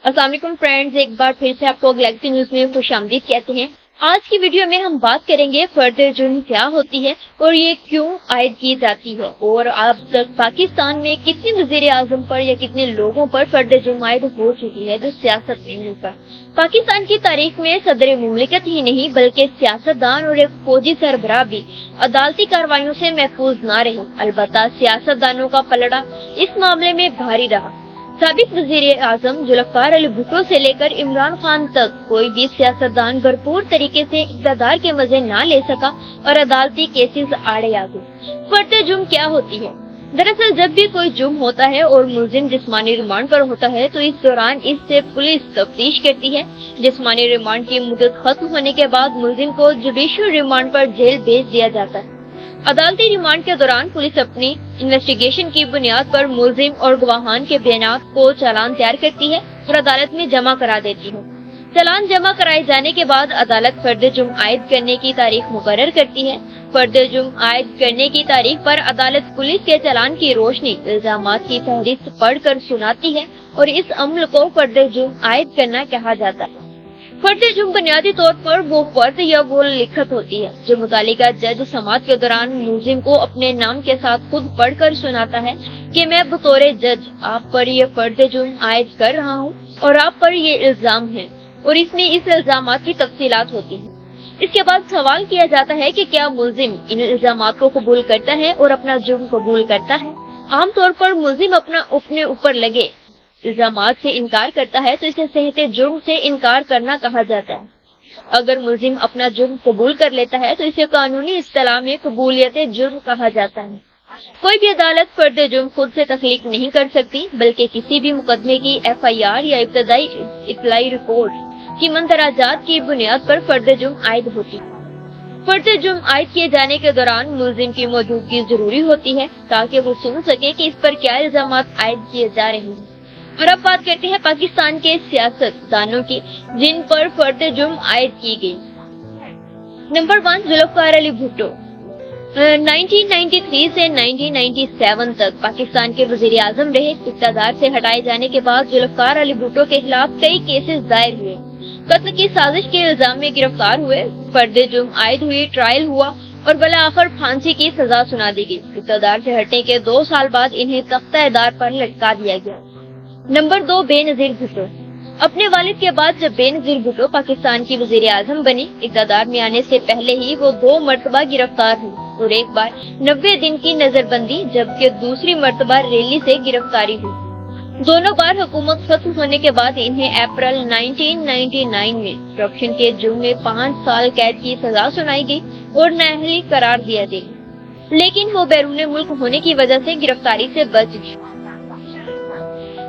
السلام علیکم فرینڈز، ایک بار پھر سے آپ کو گلیکسی نیوز میں خوش آمدید کہتے ہیں۔ آج کی ویڈیو میں ہم بات کریں گے فردِ جرم کیا ہوتی ہے اور یہ کیوں عائد کی جاتی ہے، اور اب تک پاکستان میں کتنے وزیر اعظم پر یا کتنے لوگوں پر فردِ جرم عائد ہو چکی ہے جو سیاست میں مل کر۔ پاکستان کی تاریخ میں صدر مملکت ہی نہیں بلکہ سیاستدان اور ایک فوجی سربراہ بھی عدالتی کارروائیوں سے محفوظ نہ رہے۔ البتہ سیاستدانوں کا پلڑا اس معاملے میں بھاری رہا۔ سابق وزیر اعظم ذوالفقار علی بھٹو سے لے کر عمران خان تک کوئی بھی سیاستدان بھرپور طریقے سے اقتدار کے مزے نہ لے سکا اور عدالتی کیسز آڑے آ گئے۔ فردِ جرم کیا ہوتی ہے؟ دراصل جب بھی کوئی جرم ہوتا ہے اور ملزم جسمانی ریمانڈ پر ہوتا ہے تو اس دوران اس سے پولیس تفتیش کرتی ہے۔ جسمانی ریمانڈ کی مدت ختم ہونے کے بعد ملزم کو جوڈیشل ریمانڈ پر جیل بھیج دیا جاتا ہے۔ عدالتی ریمانڈ کے دوران پولیس اپنی انویسٹیگیشن کی بنیاد پر ملزم اور گواہان کے بیانات کو چالان تیار کرتی ہے اور عدالت میں جمع کرا دیتی ہے۔ چالان جمع کرائے جانے کے بعد عدالت فردِ جرم عائد کرنے کی تاریخ مقرر کرتی ہے۔ فردِ جرم عائد کرنے کی تاریخ پر عدالت پولیس کے چالان کی روشنی الزامات کی فہرست پڑھ کر سناتی ہے اور اس عمل کو فردِ جرم عائد کرنا کہا جاتا ہے۔ فردِ جرم بنیادی طور پر وہ فرد یا وہ لکھت ہوتی ہے جو متعلقہ جج سماعت کے دوران ملزم کو اپنے نام کے ساتھ خود پڑھ کر سناتا ہے کہ میں بطور جج آپ پر یہ فردِ جرم عائد کر رہا ہوں اور آپ پر یہ الزام ہے، اور اس میں اس الزامات کی تفصیلات ہوتی ہیں۔ اس کے بعد سوال کیا جاتا ہے کہ کیا ملزم ان الزامات کو قبول کرتا ہے اور اپنا جرم قبول کرتا ہے۔ عام طور پر ملزم اپنے اوپر لگے الزامات سے انکار کرتا ہے تو اسے صحت جرم سے انکار کرنا کہا جاتا ہے۔ اگر ملزم اپنا جرم قبول کر لیتا ہے تو اسے قانونی اصطلاح میں قبولیت جرم کہا جاتا ہے۔ کوئی بھی عدالت فردِ جرم خود سے تخلیق نہیں کر سکتی بلکہ کسی بھی مقدمے کی FIR یا ابتدائی اطلاعی رپورٹ کی مندرجات کی بنیاد پر فردِ جرم عائد ہوتی ہے۔ فردِ جرم عائد کیے جانے کے دوران ملزم کی موجودگی ضروری ہوتی ہے تاکہ وہ سن سکے کہ اس پر کیا الزامات عائد کیے جا رہے ہیں۔ اور اب بات کرتے ہیں پاکستان کے سیاست دانوں کی جن پر فردِ جرم عائد کی گئی۔ نمبر 1، ذوالفقار علی بھٹو۔ 1993 سے 1997 تک پاکستان کے وزیر اعظم رہے۔ اقتدار سے ہٹائے جانے کے بعد ذوالفقار علی بھٹو کے خلاف کئی کیسز دائر ہوئے، قتل کی سازش کے الزام میں گرفتار ہوئے، فردِ جرم عائد ہوئی، ٹرائل ہوا اور بالآخر پھانسی کی سزا سنا دی گئی۔ اقتدار سے ہٹنے کے 2 سال بعد انہیں تختہ اعدام پر لٹکا دیا گیا۔ نمبر 2، بے نظیر بھٹو۔ اپنے والد کے بعد جب بے نظیر بھٹو پاکستان کی وزیر اعظم بنی، اقتدار میں آنے سے پہلے ہی وہ 2 مرتبہ گرفتار ہوئی اور ایک بار 90 دن کی نظر بندی جبکہ دوسری مرتبہ ریلی سے گرفتاری ہوئی۔ دونوں بار حکومت ختم ہونے کے بعد انہیں اپریل 1999 میں کرپشن کے جرم میں 5 سال قید کی سزا سنائی گئی اور نااہلی قرار دیا گیا، لیکن وہ بیرون ملک ہونے کی وجہ سے گرفتاری سے بچ گئی۔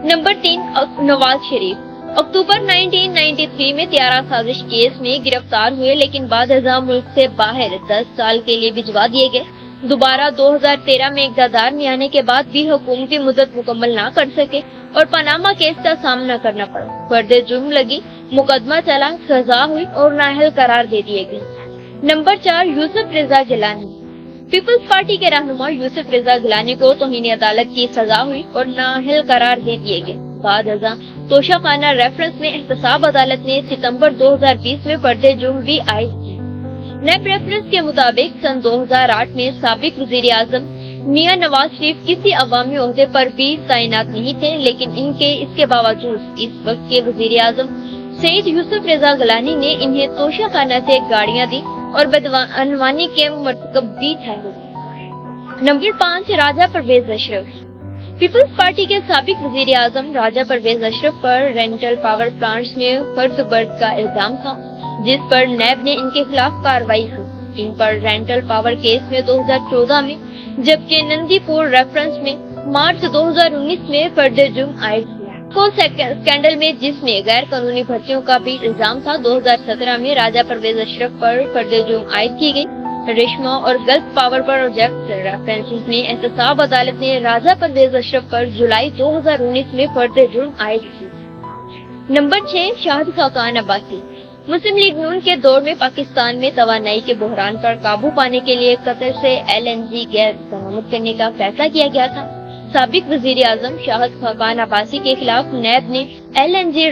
نمبر 3، نواز شریف۔ اکتوبر 1993 میں طیارہ سازش کیس میں گرفتار ہوئے لیکن بعد ازاں ملک سے باہر 10 سال کے لیے بھجوا دیے گئے۔ دوبارہ 2013 میں اقتدار میں آنے کے بعد بھی حکومتی مدت مکمل نہ کر سکے اور پاناما کیس کا سامنا کرنا پڑا۔ فردِ جرم لگی، مقدمہ چلا، سزا ہوئی اور نااہل قرار دے دیے گئے۔ نمبر 4، یوسف رضا گیلانی۔ پیپلز پارٹی کے رہنما یوسف رضا گیلانی کو توہین عدالت کی سزا ہوئی اور نااہل قرار دے دیے گئے۔ بعد ازاں توشہ خانہ ریفرنس میں احتساب عدالت نے ستمبر 2020 میں فردِ جرم بھی عائد کی۔ نیب ریفرنس کے مطابق سن 2008 میں سابق وزیر اعظم میاں نواز شریف کسی عوامی عہدے پر بھی تعینات نہیں تھے، لیکن اس کے باوجود اس وقت کے وزیر اعظم سید یوسف رضا گیلانی نے انہیں توشہ خانہ سے گاڑیاں دی اور بدعنوانی کے مرتکب بھی ٹھہرے۔ نمبر 5، راجہ پرویز اشرف۔ پیپلز پارٹی کے سابق وزیر اعظم راجہ پرویز اشرف پر رینٹل پاور پلانٹس میں فرد برد کا الزام تھا جس پر نیب نے ان کے خلاف کارروائی کی۔ ان پر رینٹل پاور کیس میں 2014 میں جبکہ نندی پور ریفرنس میں مارچ 2019 میں فردِ جرم عائد ہوا۔ کو اسکینڈل میں جس میں غیر قانونی بھرتیوں کا بھی الزام تھا، 2017 میں راجہ پرویز اشرف پر فردِ جرم عائد کی گئی۔ ریشما اور گلف پاور پروجیکٹ ریفرنسز میں احتساب عدالت نے راجہ پرویز اشرف پر جولائی 2019 میں فردِ جرم عائد کی۔ نمبر 6، شاہد خاقان عباسی۔ مسلم لیگ نون کے دور میں پاکستان میں توانائی کے بحران پر قابو پانے کے لیے قطر سے LNG گیس برآمد کرنے کا فیصلہ کیا گیا تھا۔ سابق وزیر اعظم شاہد خاقان عباسی کے خلاف نیب نے LNG